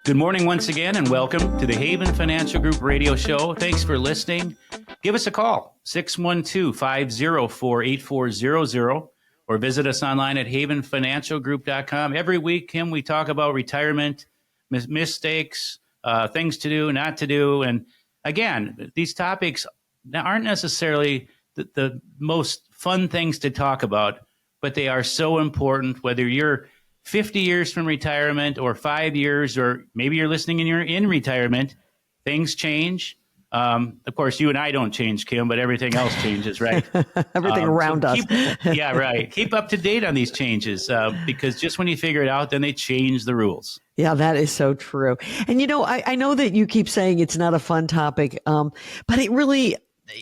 Good morning once again, and welcome to the Haven Financial Group radio show. Thanks for listening. Give us a call, 612-504-8400, or visit us online at havenfinancialgroup.com. Every week, Kim, we talk about retirement, mistakes, things to do, not to do. And again, these topics aren't necessarily the most fun things to talk about, but they are so important, whether you're 50 years from retirement or 5 years, or maybe you're listening and you're in retirement. Things change. Of course, you and I don't change, Kim, but everything else changes, right? Everything around us. Yeah, right. Keep up to date on these changes because just when you figure it out, then they change the rules. Yeah, that is so true. And, I know that you keep saying it's not a fun topic, but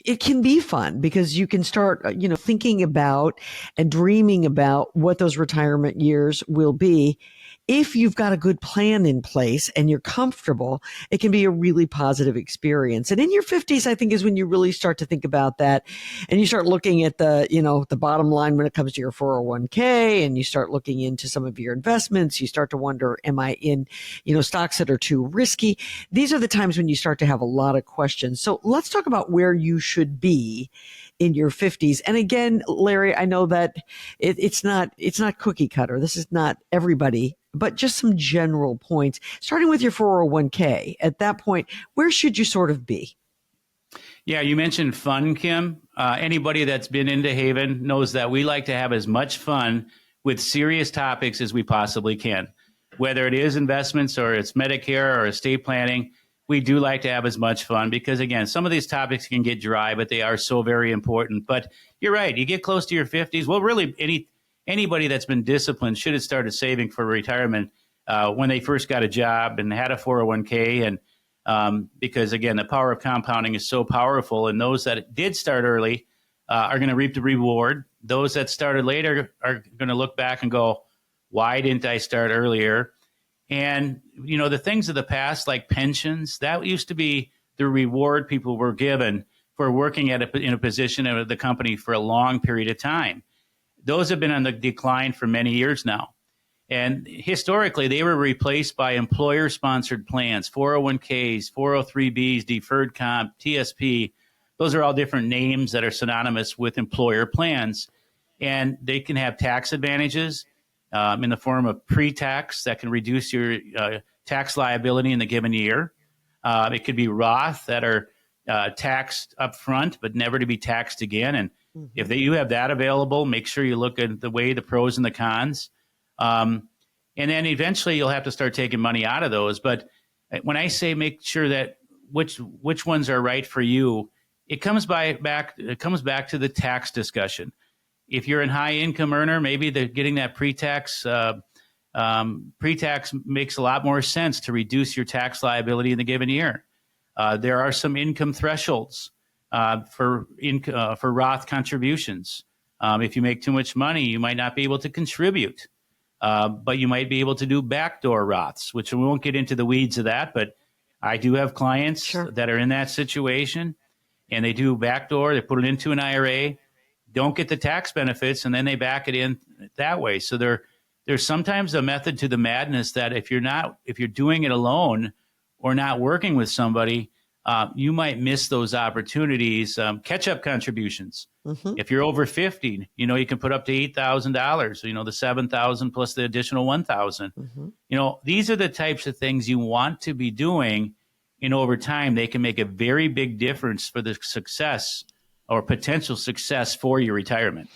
it can be fun because you can start, thinking about and dreaming about what those retirement years will be. If you've got a good plan in place and you're comfortable, it can be a really positive experience. And in your 50s, I think, is when you really start to think about that, and you start looking at the bottom line when it comes to your 401k, and you start looking into some of your investments. You start to wonder, am I in, stocks that are too risky? These are the times when you start to have a lot of questions. So let's talk about where you should be in your 50s. And again, Larry, I know that it's not cookie cutter. This is not everybody, but just some general points, starting with your 401k. At that point, where should you sort of be? Yeah, you mentioned fun, Kim. Anybody that's been into Haven knows that we like to have as much fun with serious topics as we possibly can. Whether it is investments or it's Medicare or estate planning, we do like to have as much fun because, again, some of these topics can get dry, but they are so very important. But you're right. You get close to your 50s. Well, really, anybody that's been disciplined should have started saving for retirement when they first got a job and had a 401k. And because, again, the power of compounding is so powerful. And those that did start early are going to reap the reward. Those that started later are going to look back and go, why didn't I start earlier? And, the things of the past, like pensions, that used to be the reward people were given for working in a position of the company for a long period of time. Those have been on the decline for many years now. And historically, they were replaced by employer-sponsored plans, 401ks, 403bs, deferred comp, TSP. Those are all different names that are synonymous with employer plans. And they can have tax advantages in the form of pre-tax that can reduce your tax liability in the given year. It could be Roth that are taxed up front, but never to be taxed again. And if you have that available, make sure you look at the pros and the cons. And then eventually you'll have to start taking money out of those. But when I say make sure that which ones are right for you, it comes back to the tax discussion. If you're a high income earner, maybe getting that pre-tax makes a lot more sense to reduce your tax liability in the given year. There are some income thresholds for Roth contributions. If you make too much money, you might not be able to contribute, but you might be able to do backdoor Roths, which we won't get into the weeds of that. But I do have clients that are in that situation, and they do backdoor. They put it into an IRA, don't get the tax benefits, and then they back it in that way. So there's sometimes a method to the madness that if you're doing it alone or not working with somebody, you might miss those opportunities. Catch-up contributions. Mm-hmm. If you're over 50, you can put up to $8,000, the $7,000 plus the additional $1,000. Mm-hmm. These are the types of things you want to be doing, and over time, they can make a very big difference for the success or potential success for your retirement.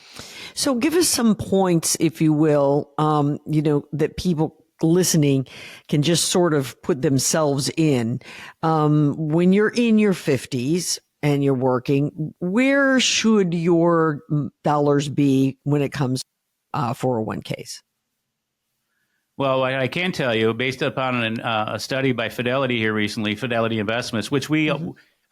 So give us some points, if you will, that people listening can just sort of put themselves in. When you're in your 50s and you're working, where should your dollars be when it comes to 401ks? Well, I can tell you, based upon a study by Fidelity here recently, Fidelity Investments, which we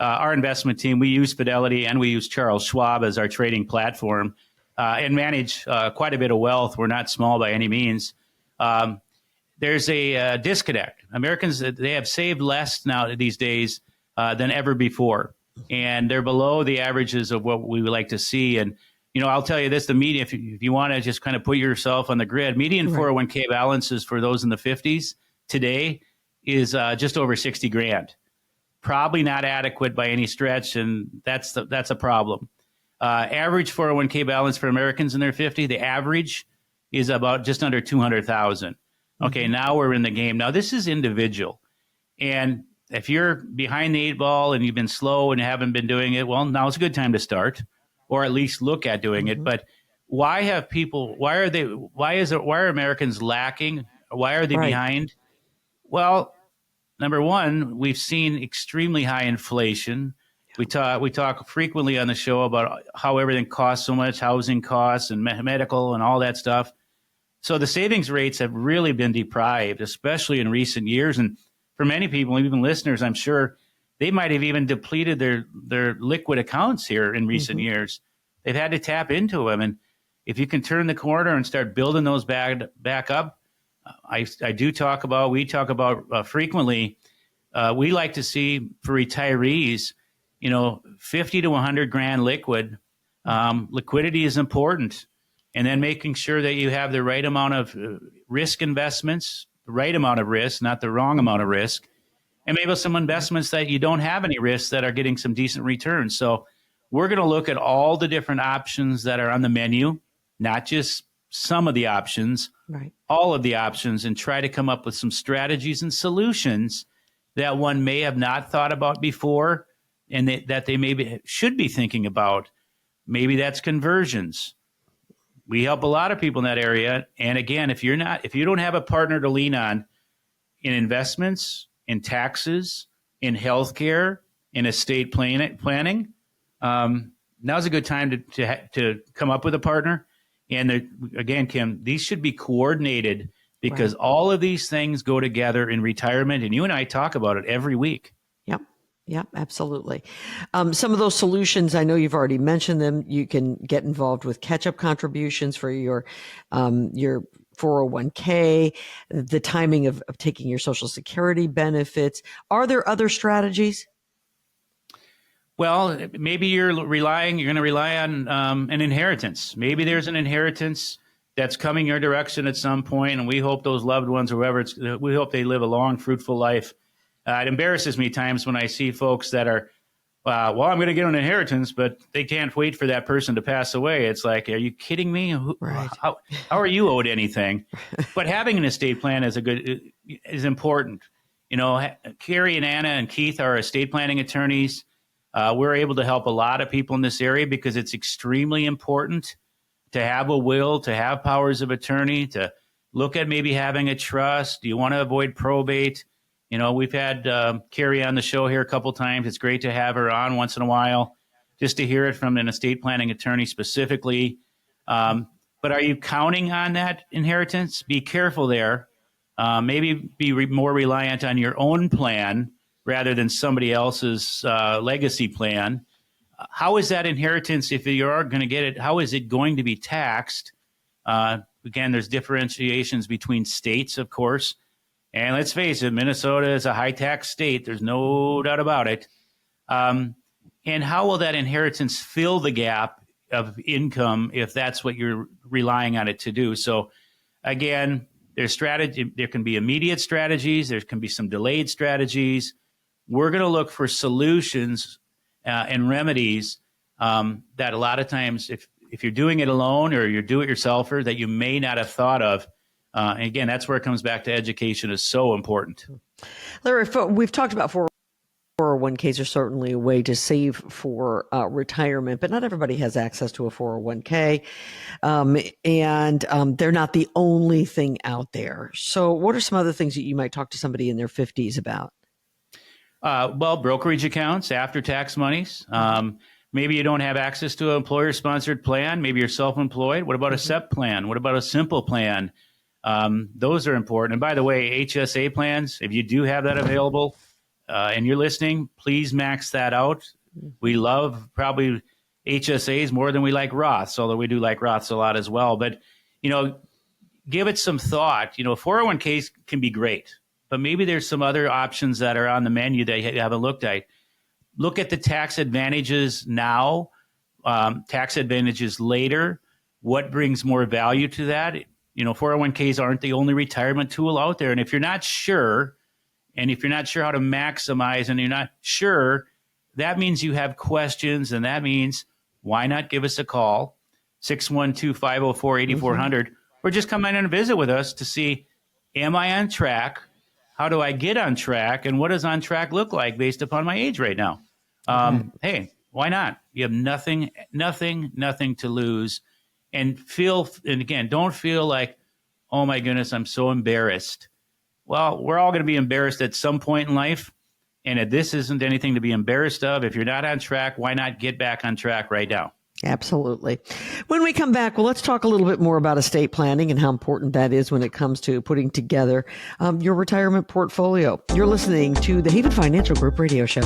our investment team, we use Fidelity and we use Charles Schwab as our trading platform and manage quite a bit of wealth. We're not small by any means. There's a disconnect. Americans, they have saved less now these days than ever before. And they're below the averages of what we would like to see. And, I'll tell you this, the median, if you want to just kind of put yourself on the grid, median 401k balances for those in the 50s today is just over 60 grand. Probably not adequate by any stretch, and that's a problem. Average 401k balance for Americans in their 50, the average is about just under 200,000. Okay, now we're in the game. Now this is individual, and if you're behind the eight ball and you've been slow and haven't been doing it, well, now's a good time to start, or at least look at doing it. But why are Americans lacking? Why are they behind? Well, number one, we've seen extremely high inflation. We talk frequently on the show about how everything costs so much, housing costs and medical and all that stuff. So the savings rates have really been deprived, especially in recent years. And for many people, even listeners, I'm sure they might have even depleted their liquid accounts here in recent years. They've had to tap into them. And if you can turn the corner and start building those back up, we talk about frequently, we like to see for retirees, 50 to 100 grand liquid. Liquidity is important. And then making sure that you have the right amount of risk investments, the right amount of risk, not the wrong amount of risk, and maybe some investments that you don't have any risks that are getting some decent returns. So we're going to look at all the different options that are on the menu, not just some of the options, all of the options, and try to come up with some strategies and solutions that one may have not thought about before and that they maybe should be thinking about. Maybe that's conversions. We help a lot of people in that area. And again, if you don't have a partner to lean on in investments, in taxes, in healthcare, in estate planning, now's a good time to come up with a partner. And again, Kim, these should be coordinated because all of these things go together in retirement. And you and I talk about it every week. Yep, absolutely. Some of those solutions, I know you've already mentioned them. You can get involved with catch-up contributions for your 401k, the timing of taking your Social Security benefits. Are there other strategies? Well, maybe you're going to rely on an inheritance. Maybe there's an inheritance that's coming your direction at some point, and we hope those loved ones, we hope they live a long, fruitful life. It embarrasses me times when I see folks that are, I'm going to get an inheritance, but they can't wait for that person to pass away. It's like, are you kidding me? How are you owed anything? But having an estate plan is important. Carrie and Anna and Keith are estate planning attorneys. We're able to help a lot of people in this area because it's extremely important to have a will, to have powers of attorney, to look at maybe having a trust. Do you want to avoid probate? We've had Carrie on the show here a couple of times. It's great to have her on once in a while just to hear it from an estate planning attorney specifically. But are you counting on that inheritance? Be careful there. Maybe be more reliant on your own plan rather than somebody else's legacy plan. How is that inheritance, if you are going to get it, how is it going to be taxed? Again, there's differentiations between states, of course. And let's face it, Minnesota is a high-tax state. There's no doubt about it. And how will that inheritance fill the gap of income if that's what you're relying on it to do? So, again, there's strategy. There can be immediate strategies. There can be some delayed strategies. We're going to look for solutions and remedies that a lot of times, if you're doing it alone or you're do-it-yourselfer, that you may not have thought of. And again, that's where it comes back to education is so important. Larry, we've talked about 401ks are certainly a way to save for retirement, but not everybody has access to a 401k. And they're not the only thing out there. So what are some other things that you might talk to somebody in their 50s about? Well, brokerage accounts, after-tax monies. Maybe you don't have access to an employer-sponsored plan. Maybe you're self-employed. What about a SEP plan? What about a simple plan? Those are important. And by the way, HSA plans, if you do have that available and you're listening, please max that out. We love probably HSAs more than we like Roths, although we do like Roths a lot as well. But, give it some thought. 401ks can be great, but maybe there's some other options that are on the menu that you haven't looked at. Look at the tax advantages now, tax advantages later. What brings more value to that? 401ks aren't the only retirement tool out there. And if you're not sure, And if you're not sure how to maximize and you're not sure, that means you have questions. And that means why not give us a call, 612-504-8400, or just come in and visit with us to see, am I on track? How do I get on track? And what does on track look like based upon my age right now? Hey, why not? You have nothing to lose. And again, don't feel like, oh my goodness, I'm so embarrassed. Well, we're all going to be embarrassed at some point in life. And this isn't anything to be embarrassed of. If you're not on track, why not get back on track right now? Absolutely. When we come back, well, let's talk a little bit more about estate planning and how important that is when it comes to putting together your retirement portfolio. You're listening to the Haven Financial Group radio show.